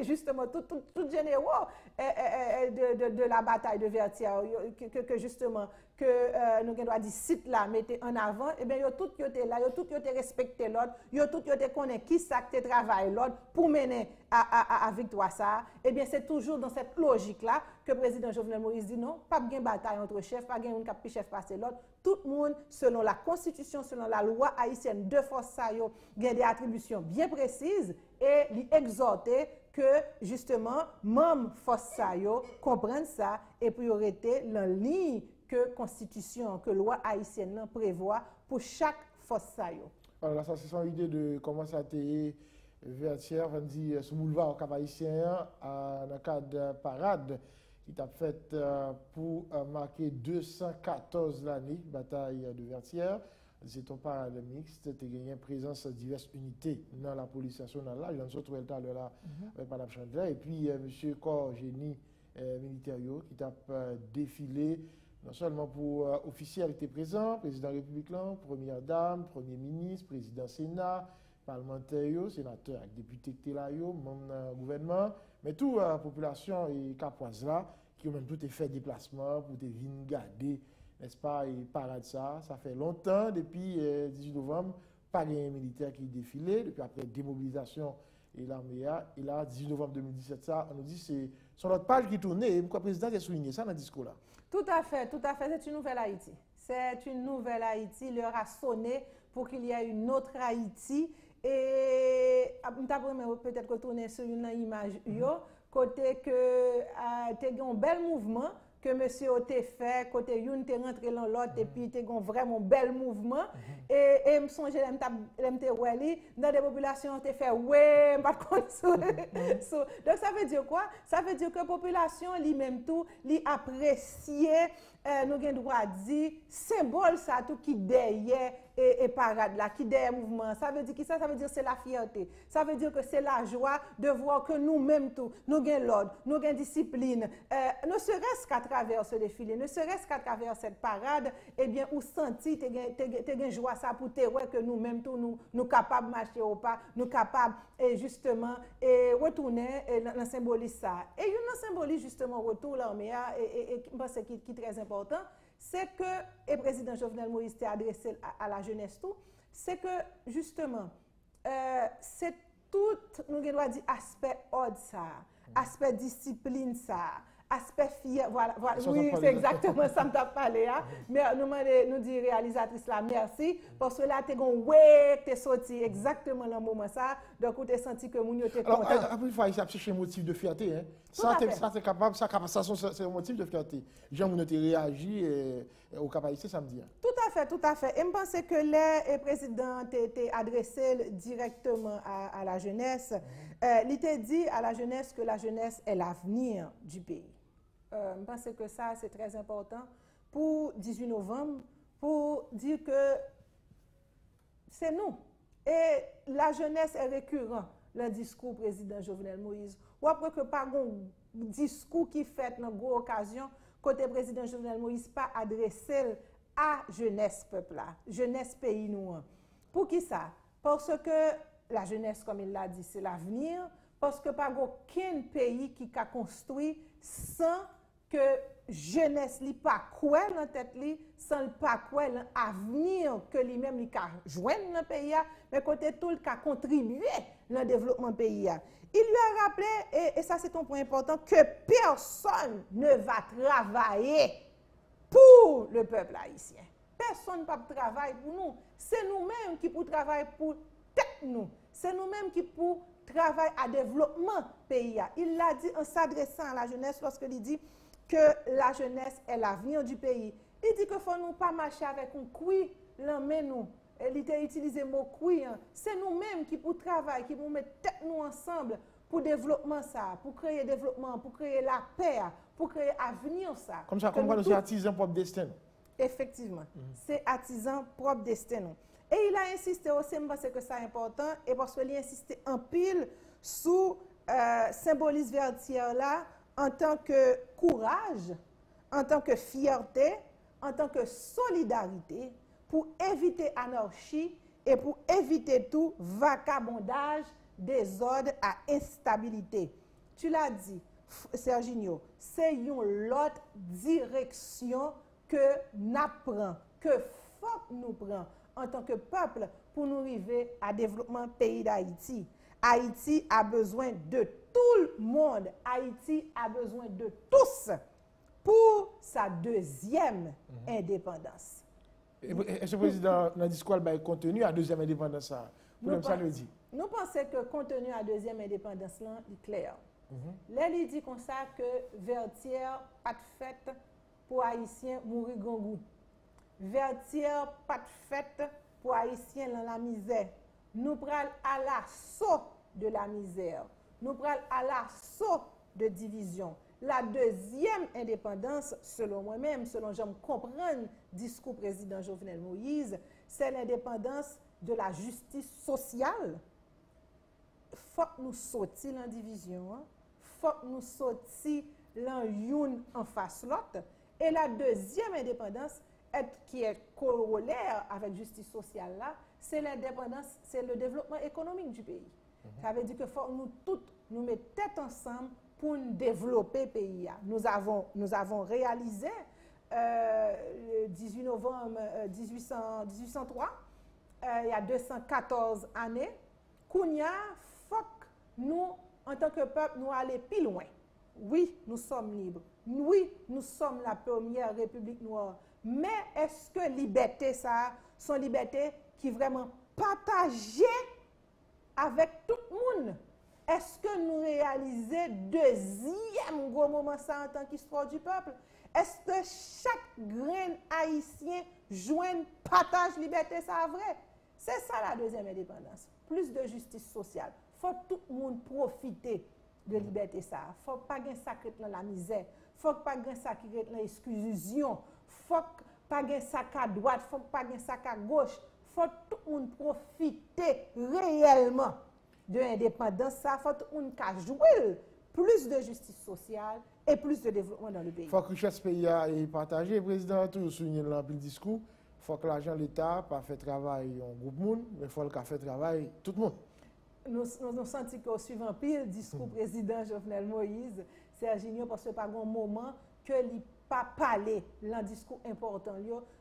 justement, tout généraux de la bataille de Vertière, que justement, que nous avons dit site là, mettez en avant, et bien, tout été là, tout été respecté l'autre, tout été connaît qui ça que travaille l'autre pour mener à victoire ça. Et bien, c'est toujours dans cette logique là que le président Jovenel Moïse dit non, pas de bataille entre chefs, pas de chef passer l'autre. Tout le monde, selon la Constitution, selon la loi haïtienne de force, ça y a des attributions bien précises et l'exhorter que justement, membres force ça comprennent ça et priorité la ligne que Constitution, que loi haïtienne prévoit pour chaque force ça. Alors ça, c'est son idée de comment ça a été Vertière, on dit, ce boulevard Cap Haïtien, dans le cadre de parade qui t'a fait pour marquer 214 l'année, bataille de Vertière. C'est un parade mixte, tu as gagné présence de diverses unités dans la police nationale. Là, il y a un autre tout à l'heure là, avec Mme Chandler. Et puis, M. Corps Génie militaire qui t'a défilé, non seulement pour officier avec tes présents, président de la République, première dame, premier ministre, président Sénat, parlementaires, sénateurs, députés qui étaient là, membres gouvernement, mais toute la population et capoise là, qui ont même tout fait déplacement pour te venir garder, n'est-ce pas, et parade ça. Ça fait longtemps, depuis 18 novembre, pas de militaire qui défilé, depuis après démobilisation et l'armée. Et là, 18 novembre 2017, ça, on nous dit c'est sur notre page qui tournait. Et pourquoi le président a souligné ça dans le discours là? Tout à fait, c'est une nouvelle Haïti. C'est une nouvelle Haïti. L'heure a sonné pour qu'il y ait une autre Haïti. Et peut-être retourner sur une image, côté que tu as un bel mouvement que monsieur a fait, côté une tu rentré dans l'autre et puis tu as vraiment bel mouvement. Et me songe dans des populations tu fait ouais, pas donc ça veut dire quoi? Ça veut dire que la population lui-même tout, lui apprécier nous avons droit de dire symbole ça tout qui derrière et parade là, qui derrière mouvement. Ça veut dire qui ça? Ça veut dire c'est la fierté. Ça veut dire que c'est la joie de voir que nous-mêmes tout, nous avons l'ordre, nous avons discipline. Ne serait-ce qu'à travers ce défilé, ne serait-ce qu'à travers cette parade, eh bien, ou senti, tu as joie ça pour te voir que nous-mêmes tout, nous capables de marcher au pas, nous capables justement et retourner dans le symbolisme ça. Et une symbolisme justement retour l'armée et je pense qui est très important, c'est que le président Jovenel Moïse t'a adressé à la jeunesse tout, c'est que justement c'est tout nous devons dire aspect ordre ça, aspect discipline ça, aspect fier, voilà, oui, c'est exactement ça que tu as parlé. Hein? Mais nous dit réalisatrice là, merci, parce que là, tu es sorti exactement dans le moment ça, donc tu as senti que mon était content. Alors, après, il faut chercher un motif de fierté. Hein? Ça, c'est capable, c'est un motif de fierté. Jean, vous avez réagi au capacité samedi. Tout à fait. Et je pense que le président t'a adressé directement à la jeunesse. Il t'a dit à la jeunesse que la jeunesse est l'avenir du pays. Je pense que ça, c'est très important pour 18 novembre, pour dire que c'est nous. Et la jeunesse est récurrent, le discours président Jovenel Moïse. Ou après que pas un discours qui fait dans une occasion, côté président Jovenel Moïse, pas adressé à jeunesse peuple là, jeunesse pays nous. Pour qui ça? Parce que la jeunesse, comme il l'a dit, c'est l'avenir, parce que pas aucun pays qui a construit sans que jeunesse li pas quoi dans tête li sans pas quoi l'avenir que lui-même li ka joindre dans pays mais côté tout le ka contribuer dans développement pays. Il lui a rappelé et ça c'est un point important que personne ne va travailler pour le peuple haïtien. Personne ne va travailler pour nous, c'est nous-mêmes qui pour travailler pour tête nous. C'est nous-mêmes qui pour travailler à développement pays. Il l'a dit en s'adressant à la jeunesse lorsqu'il dit que la jeunesse est l'avenir du pays. Il dit que faut nous pas marcher avec un couille, l'emmène nous. Il a utilisé le mot couille. C'est nous-mêmes qui pour travailler, qui pour mettre tête nous ensemble pour développement ça, pour créer développement, pour créer la paix, pour créer avenir ça. Comme ça, comme c'est artisan propre destin. Effectivement, c'est artisan propre destin. Et il a insisté aussi, parce que c'est important, et parce qu'il a insisté en pile sous symbolisme vertière là, en tant que courage, en tant que fierté, en tant que solidarité, pour éviter anarchie et pour éviter tout vagabondage, désordre à instabilité. Tu l'as dit, Serginho, c'est une autre direction que nous prenons, que faut nous prendre en tant que peuple pour nous arriver à développement pays d'Haïti. Haïti a besoin de tout le monde. Haïti a besoin de tous pour sa deuxième indépendance. Et ce président, dans le discours, il a contenu à deuxième indépendance. Nous ça le dit. Nous pensons que contenu à deuxième indépendance là, est clair. Là, il dit comme ça que Vertière pas de fête pour Haïtiens mourir grand goût. Vertière pas de fête pour Haïtiens dans la misère. Nous prenons à l'assaut de la misère. Nous prenons à l'assaut de division. La deuxième indépendance, selon moi-même, selon je comprends le discours président Jovenel Moïse, c'est l'indépendance de la justice sociale. Il faut que nous sortions la division. Il faut que nous sortions l'une en face l'autre. Et la deuxième indépendance, qui est corollaire avec justice sociale là, c'est l'indépendance, c'est le développement économique du pays. Ça veut dire que faut nous toutes nous mettre tête ensemble pour développer le pays. Nous avons réalisé le 18 novembre 1803, il y a 214 années, Kounia, faut que nous, en tant que peuple, nous aller plus loin. Oui, nous sommes libres. Oui, nous sommes la première république noire. Mais est-ce que liberté, ça, sont libertés qui vraiment partagées avec tout le monde? Est-ce que nous réalisons deuxième gros moment ça en tant qu'histoire du peuple? Est-ce que chaque grain haïtien joint partage liberté, ça vrai? C'est ça la deuxième indépendance. Plus de justice sociale. Il faut tout le monde profiter de liberté ça. Il ne faut pas que ça crée dans la misère. Il ne faut pas que ça crée dans l'exclusion. Il ne faut pas que ça à droite. Il ne faut pas que ça à gauche. faut tout le monde profiter réellement de l'indépendance. Ça faut tout le monde jouer plus de justice sociale et plus de développement dans le pays. Il faut que la richesse pays est partagée. Le président a toujours souligné dans le discours. Il faut que l'argent de l'État pas fait travail en groupe monde, mais il faut qu'il fait travail tout le monde. Nous sentons qu'au suivant pile discours président Jovenel Moïse, Serginho, parce que par un moment que il pas parlé dans discours important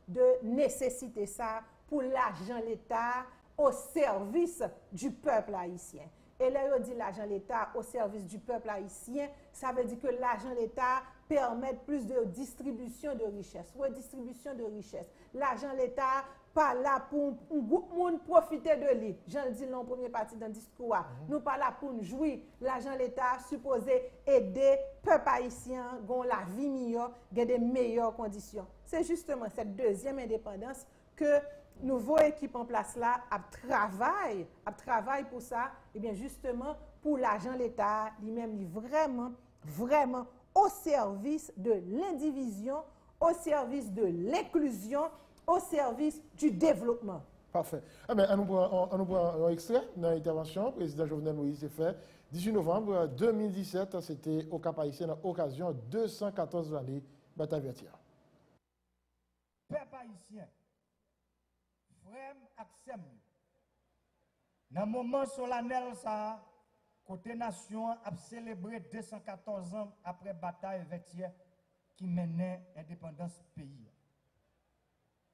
de nécessiter ça pour l'argent de l'État au service du peuple haïtien. Et là, on dit l'argent de l'État au service du peuple haïtien, ça veut dire que l'argent de l'État permet plus de distribution de richesses, redistribution de richesses. L'argent de l'État pas là pour un groupe monde profiter de lui. J'en le dis dans la première partie dans le discours. Nous pas là pour nous jouir. L'argent de l'État supposé aider le peuple haïtien à la vie meilleure, à des meilleures conditions. C'est justement cette deuxième indépendance que nouveau équipe en place là a travail pour ça, et bien justement pour l'argent de l'État lui-même vraiment au service de l'indivision, au service de l'inclusion, au service du développement. Parfait. Ah ben, on nous prend un extrait dans l'intervention. Le président Jovenel Moïse s'est fait 18 novembre 2017. C'était au Cap Haïtien à l'occasion 214 années bataille vertière. Peuple haïtien, frère Aksem, dans le moment solennel, ça, côté nation a célébré 214 ans après bataille vertière qui menait l'indépendance pays.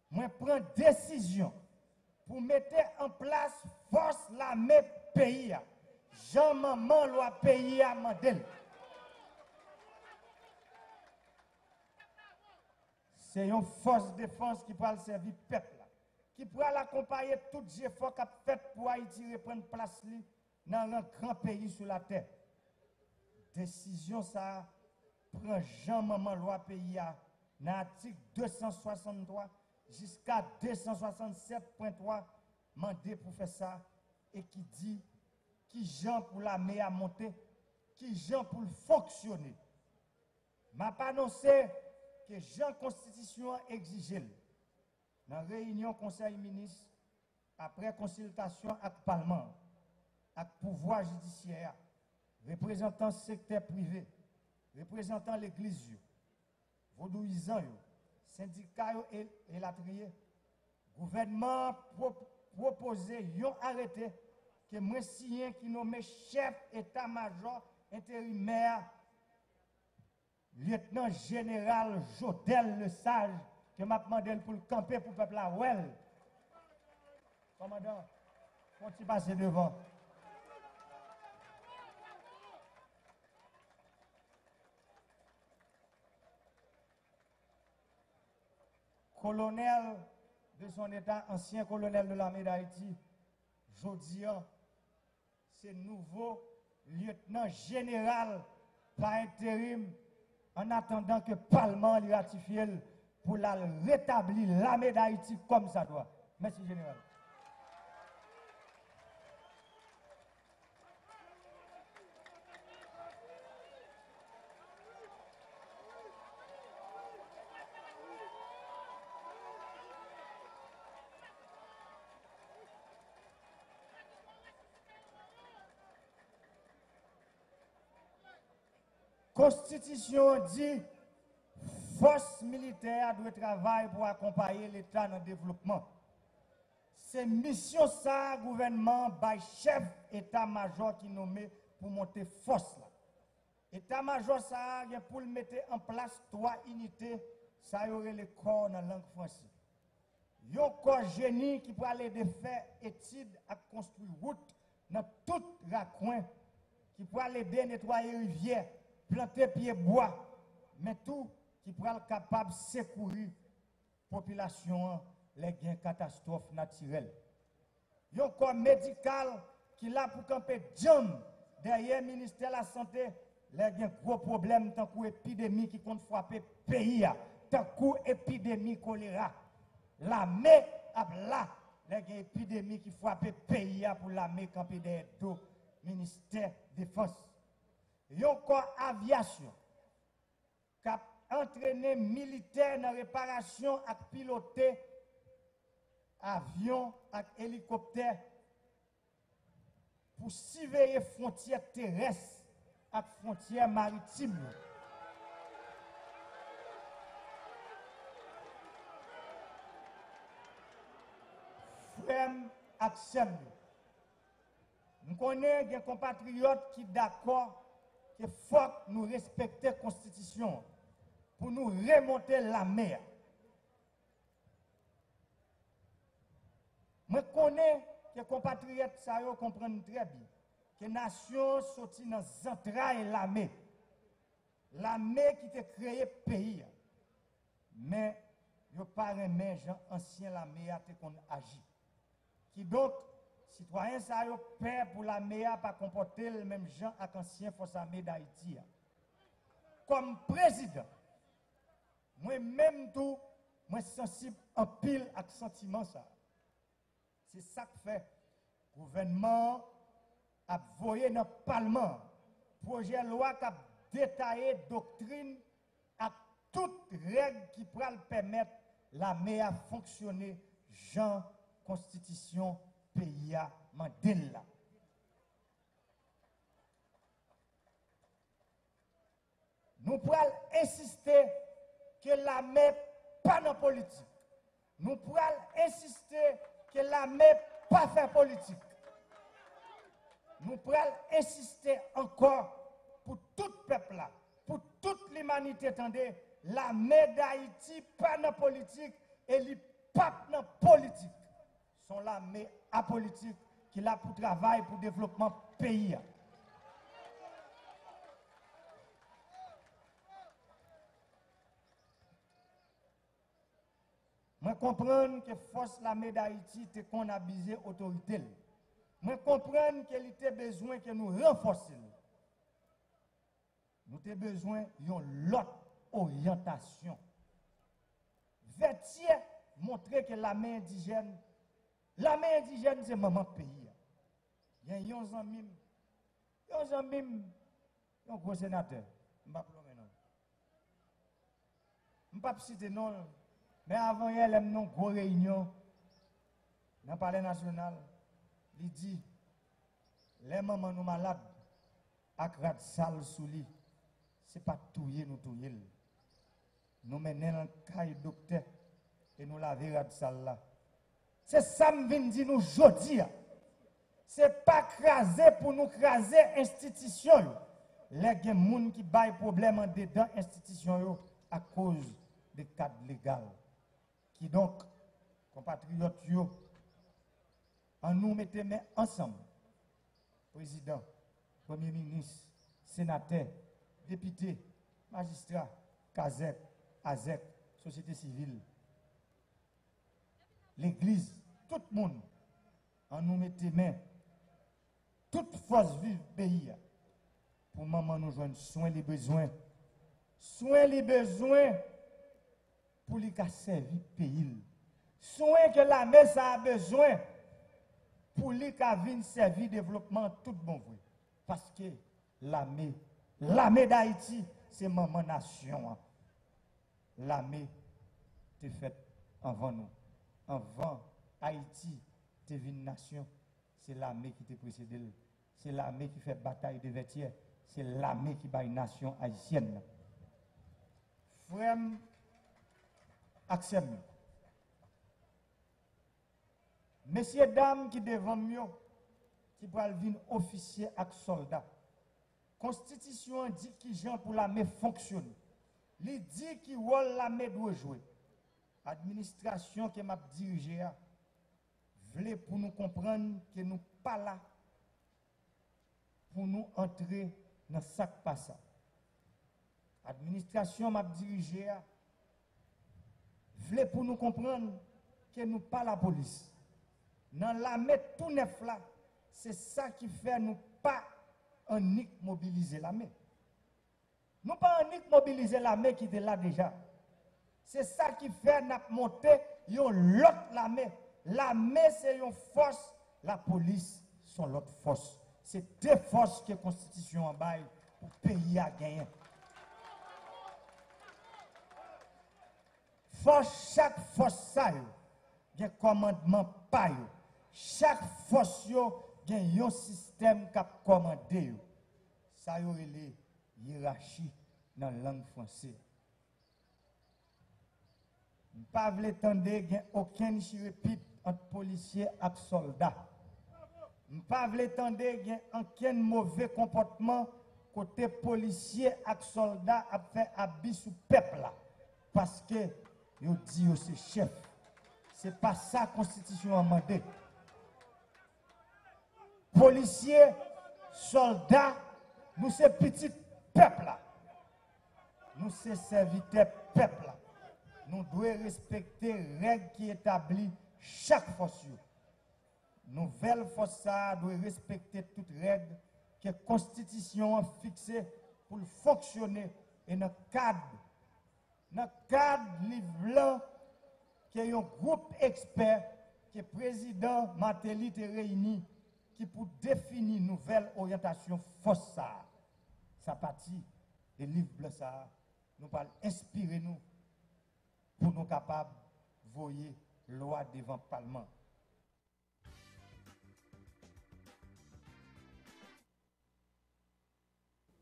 Moi, prends décision pour mettre en place force l'armée pays. Jean-Maman loi pays à Mandel. C'est une force de défense qui peut servir le peuple, qui pourra l'accompagner tout effort qu'a fait pour Haïti reprendre place dans un grand pays sur la terre. Décision ça prend Jean-Maman loi pays dans l'article 263 jusqu'à 267.3 mandé pour faire ça et qui dit qui Jean pour l'armée à monter, qui Jean pour le fonctionner. M'a pas annoncé que Jean Constitution exige dans la réunion Conseil ministre après consultation avec le Parlement, avec le pouvoir judiciaire, représentant secteur privé, représentant l'église, vaudouisants, syndicats et latriers, gouvernement proposé, yon arrêté que moi signé qui nommé chef état-major intérimaire lieutenant général Jodel Le Sage que m'a demandé pour le camper pour le peuple la ouel. Commandant, continue passer devant. Colonel de son état, ancien colonel de l'armée d'Haïti, Jodian, c'est nouveau lieutenant général par intérim en attendant que le Parlement lui ratifie pour la rétablir l'armée d'Haïti comme ça doit. Merci général. Constitution dit force militaire doit travailler pour accompagner l'État dans le développement. C'est mission ça, gouvernement, by chef état-major qui nommé pour monter force là. État-major ça, pour le mettre en place 3 unités, ça y aurait les corps dans la langue française. Il y a un corps génie qui peut aller faire études à construire route dans tout raccoin, qui peut aller nettoyer rivière, planter pieds bois, mais tout qui pourra être capable de secourir la population les gains catastrophes naturelles. Il y a un corps médical qui est là pour camper jam derrière le ministère de la Santé, les gains gros problèmes tant qu'épidémie qui compte frapper le pays, tant qu'épidémie choléra. L'armée a là, les gains épidémie qui frappe le pays pour l'armée camper derrière le ministère de la Défense. Il y a encore aviation qui a entraîné militaire dans la réparation et piloter avions et hélicoptères pour surveiller frontières terrestres et frontières maritimes. Frère et sœurs, nous connaissons des compatriotes qui sont d'accord qu'il faut nous respecter la Constitution pour nous remonter la mer. Je connais que les compatriotes comprennent très bien que la nation sortit dans les entrailles de l'armée. L'armée qui a créé le pays. Mais je ne sais pas les gens anciens de l'armée qui ont agi. Qui donc, citoyens, ça a peur pour l'armée à pas comporter le même genre avec l'ancien force armée d'Haïti. Comme président, moi-même tout, moi sensible en pile avec sentiment ça. C'est ça que fait le gouvernement a voyé dans le Parlement projet de loi qui a détaillé doctrine à toute règle qui pourra permettre l'armée à fonctionner genre constitution pays à Mandela. Nous pourrons insister que l'armée pas dans la politique. Nous pourrons insister que l'armée pas faire politique. Nous pourrons insister encore pour tout peuple là, pour toute l'humanité, attendez, l'armée d'Haïti pas dans la politique et les pas dans la politique. Sont l'armée apolitique qui là pour travailler pour le développement pays. Je comprends que force l'armée d'Haïti te qu'on a bisé autorité. Je comprends qu'il était besoin que nous renforcions. Nous avons besoin d'une autre orientation. Vertier montrer que l'armée indigène, c'est maman pays. Il y a un gros sénateur. Je ne vais pas citer non. Mais avant hier, il y a une grosse réunion dans le Palais national. Il dit, les mamans nous malades, avec rat sale sous lit, ce n'est pas touiller nous touiller. Nous menons dans le caille docteur et nous laver rat sale là. C'est ça que je dis nous aujourd'hui. Ce n'est pas craser pour nous craser l'institution. Les gens qui baillent problème en dedans l'institution à cause des cadres légaux. Qui donc, compatriotes, en nous mettons ensemble, président, premier ministre, sénateur, député, magistrat, CASEC, AZEC, société civile, l'église, tout le monde, en nous mettons main, toute force vive pays, pour maman nous joindre soin les besoins pour les servir le pays. Soin que l'armée a besoin pour les servir le développement tout bon vrai. Parce que l'armée d'Haïti, c'est maman nation. L'armée est faite avant nous. Avant Haïti, c'est une nation. C'est l'armée qui t'a précédé. C'est l'armée qui fait bataille de vêtiers. C'est l'armée qui bat une nation haïtienne. Frère, accepte. Messieurs, dames qui devant mieux, qui pourraient venir officier et soldats. Constitution dit qui gens pour l'armée fonctionne. Il dit qui rôle l'armée doit jouer. Administration que m'a dirigée voulait pour nous comprendre que nous pas là pour nous entrer dans sac passant. Administration m'a dirigée voulait pour nous comprendre que nous pas la police. Dans l'armée tout neuf là, c'est ça qui fait nous pas unique mobiliser l'armée. Nous pas unique mobiliser l'armée qui était là déjà. C'est ça qui fait nous monter l'autre l'armée. L'armée c'est une force, la police sont l'autre force. C'est deux forces que la Constitution en bail pour pays à gagner. Chaque force ça gen commandement pa yo. Chaque force yo gen un système qui commande yo. Ça yo relé hiérarchie dans la langue française. Pas vle tande gen aucun chirépite entre policiers et soldats. Pas vle tande gen aucun mauvais comportement côté policier et soldats a fait abus sous peuple là. Parce que yo dit yo c'est chef. C'est pas ça la constitution a demandé. Policiers, soldats, nous c'est petit peuple là. Nous c'est serviteurs peuple là. Nous devons respecter les règles qui établissent chaque force. Nouvelle force doit respecter toutes les règles que la Constitution a fixées pour fonctionner et dans le cadre livre blanc, qui est un groupe expert que le président Martelly a réuni qui pour définir une nouvelle orientation force ça partit des livres blancs ça nous va inspirer nous pour nous capables de voyer loi devant le Parlement.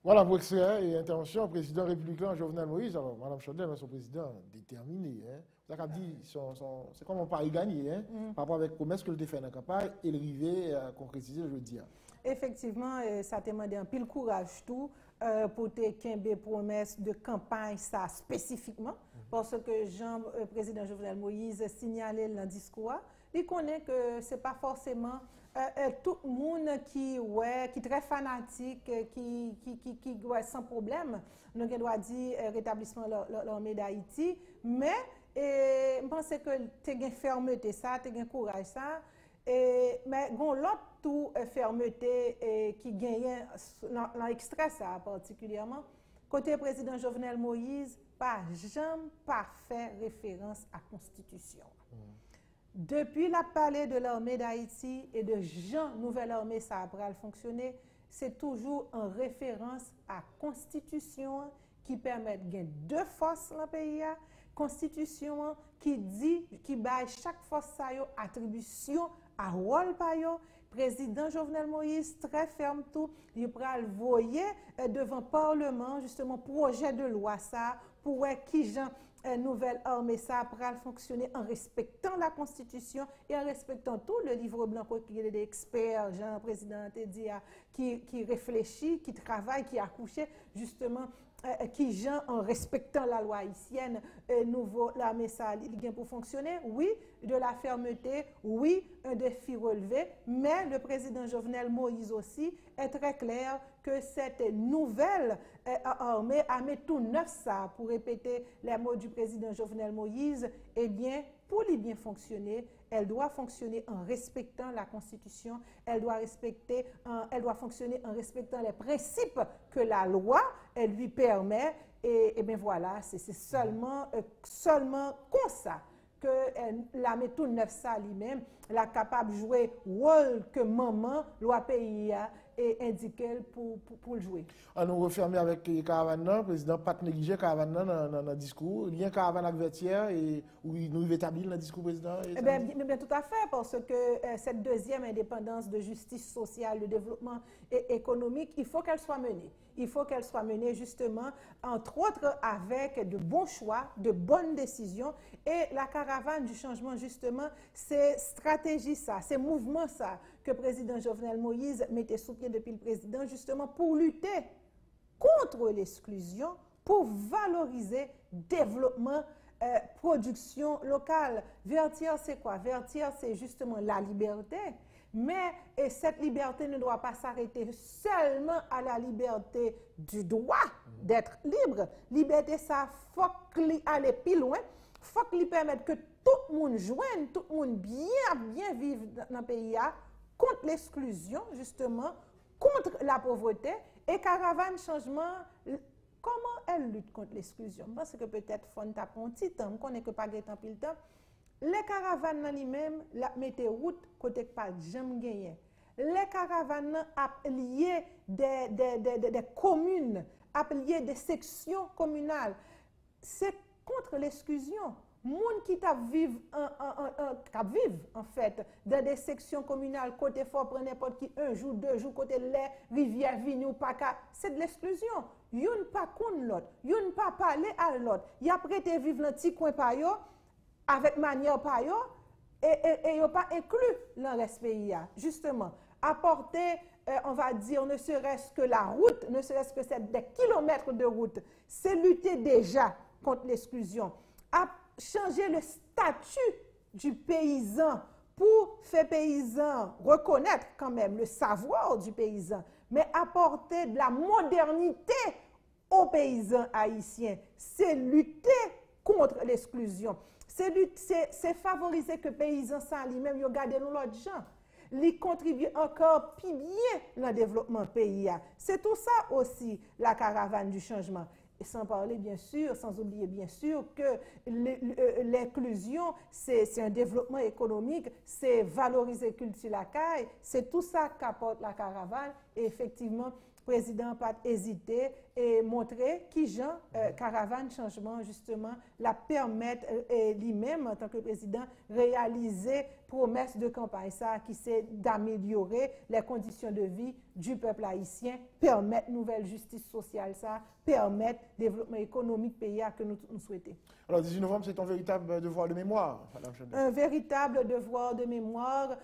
Voilà pour extrait et intervention, président républicain Jovenel Moïse. Alors, Mme Chaudel, son président déterminé. Hein. Vous avez dit, c'est comme on parle gagner, hein, par rapport avec la promesse que le fait dans la campagne et l'arrivée à concrétiser jeudi. Effectivement, ça te demande un pile courage tout pour te qu'un promesse de campagne ça spécifiquement parce que président Jovenel Moïse signalé dans le discours, il connaît que c'est pas forcément tout le monde qui est très fanatique, qui sans problème, nous doit dire rétablissement de l'armée d'Haïti, mais je pense que tu as fermeté ça, tu as courage ça. Mais l'autre tout fermeté qui gagne dans l'extrait ça particulièrement côté président Jovenel Moïse pas jamais pas fait référence à la Constitution. Depuis la parlé de l'armée d'Haïti et de Jean nouvelle armée ça a fonctionner, c'est toujours en référence à la Constitution qui permet de gagner deux forces dans le pays. Constitution qui dit qui baille chaque force sa yo attribution à rôle pa yo. Président Jovenel Moïse très ferme tout, il pral voyer devant parlement justement projet de loi ça pour qui Jean nouvelle armée ça pral fonctionner en respectant la Constitution et en respectant tout le livre blanc qui est des experts Jean président dit qui réfléchit, qui travaille, qui a couché justement qui Jean en respectant la loi haïtienne nouveau l'armée ça il pour fonctionner oui de la fermeté oui un défi relevé mais le président Jovenel Moïse aussi est très clair que cette nouvelle armée a mis tout neuf ça pour répéter les mots du président Jovenel Moïse eh bien pour lui bien fonctionner elle doit fonctionner en respectant la Constitution, elle doit fonctionner en respectant les principes que la loi elle lui permet. Et bien voilà, c'est seulement comme ça que la méthode neuf ça lui-même, la capable de jouer rôle que maman, loi pays a et indiqué pour le jouer. On nous refermer avec Caravane, le président pas négligé Caravane dans le discours. Il y a Caravane avec Vertière et oui, nous établir dans le discours président. Bien, tout à fait, parce que cette deuxième indépendance de justice sociale, de développement et économique, il faut qu'elle soit menée. Il faut qu'elle soit menée justement, entre autres, avec de bons choix, de bonnes décisions. Et la caravane du changement, justement, c'est stratégie ça, c'est mouvement ça que le président Jovenel Moïse mettait sous pied depuis le président, justement pour lutter contre l'exclusion, pour valoriser le développement, production locale. Vertière, c'est quoi? Vertière, c'est justement la liberté. Mais cette liberté ne doit pas s'arrêter seulement à la liberté du droit d'être libre. Liberté, ça faut aller plus loin. Faut qu'il permette que tout le monde joigne, tout le monde bien vivre dans le pays contre l'exclusion, justement, contre la pauvreté. Et Caravane Changement, comment elle lutte contre l'exclusion? Parce que peut-être faut taper un petit temps, on connaît que pas de temps pile temps. Les caravanes dans lui-même la mettez route côté pas jamais gagné. Les caravanes a lié des communes, a lié des sections communales. C'est contre l'exclusion. Moun qui vivent en fait dans des sections communales côté fort prendre n'importe qui un jour, 2 jours côté les rivière vini ou pas c'est de l'exclusion. Yon pas kon l'autre, yon pas parler à l'autre. Y a prêté vivre dans petit coin pa yo avec manière pa yo et yo pas inclus dans reste pays justement. Apporter on va dire ne serait-ce que la route, ne serait-ce que c'est des kilomètres de route, c'est lutter déjà contre l'exclusion. Changer le statut du paysan pour faire paysan reconnaître quand même le savoir du paysan, mais apporter de la modernité aux paysans haïtiens. C'est lutter contre l'exclusion. C'est favoriser que les paysans ça lui-même yo garder nous l'autre gens. Li contribue encore plus bien dans le développement du pays. C'est tout ça aussi la caravane du changement. Et sans parler bien sûr, sans oublier bien sûr que l'inclusion, c'est un développement économique, c'est valoriser la culture la caille, c'est tout ça qu'apporte la caravane. Et effectivement, le président n'a pas hésité et montrer qui Jean caravane changement justement la permettre lui-même en tant que président réaliser promesse de campagne ça qui c'est d'améliorer les conditions de vie du peuple haïtien, permettre nouvelle justice sociale ça, permettre développement économique pays que nous souhaitons. Alors 18 novembre c'est un véritable devoir de mémoire, Madame Chandler. Un véritable devoir de mémoire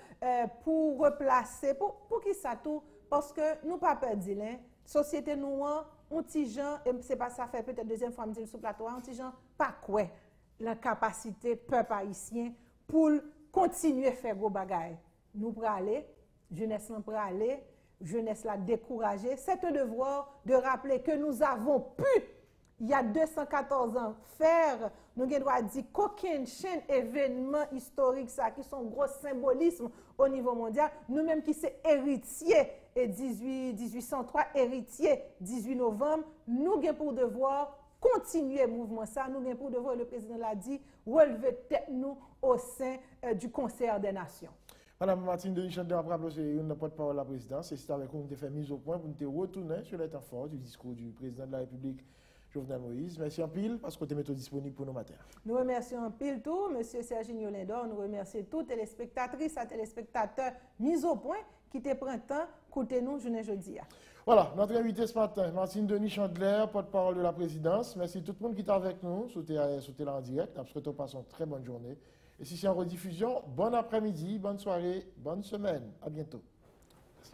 pour replacer pour qui ça tout. Parce que nous pas peur dire, société nous on petit gens et c'est pas ça fait peut-être deuxième fois me dire sur plateau, on petit gens pas quoi la capacité peuple haïtien pour continuer à faire gros bagaille. Nous pour aller, jeunesse pour aller, jeunesse la décourager, c'est un devoir de rappeler que nous avons pu il y a 214 ans faire nous avons droit dire qu'aucune chaîne événement historique ça qui sont gros symbolisme au niveau mondial, nous-mêmes qui sommes héritiers et 1803 héritiers 18 novembre, nous avons pour devoir continuer le mouvement ça, nous avons pour devoir, le président l'a dit, relever tête nous au sein du concert des nations. Madame Martine Denis Chandler, après une porte-parole de la présidence, et c'est avec vous que nous avons fait mise au point pour nous retourner sur les temps forts du discours du président de la République, Jovenel Moïse. Merci en pile parce que vous êtes disponible pour nos matins. Nous remercions en pile tout, M. Serginho Lindor. Nous remercions tous les téléspectatrices et téléspectateurs mis au point qui te prennent temps d'écouter nous jeudi. Voilà, notre invité ce matin, Martine Denis Chandler, porte-parole de la présidence. Merci tout le monde qui est avec nous, sauter là en direct. Nous souhaitons passer une très bonne journée. Et si c'est en rediffusion, bon après-midi, bonne soirée, bonne semaine. À bientôt. Merci.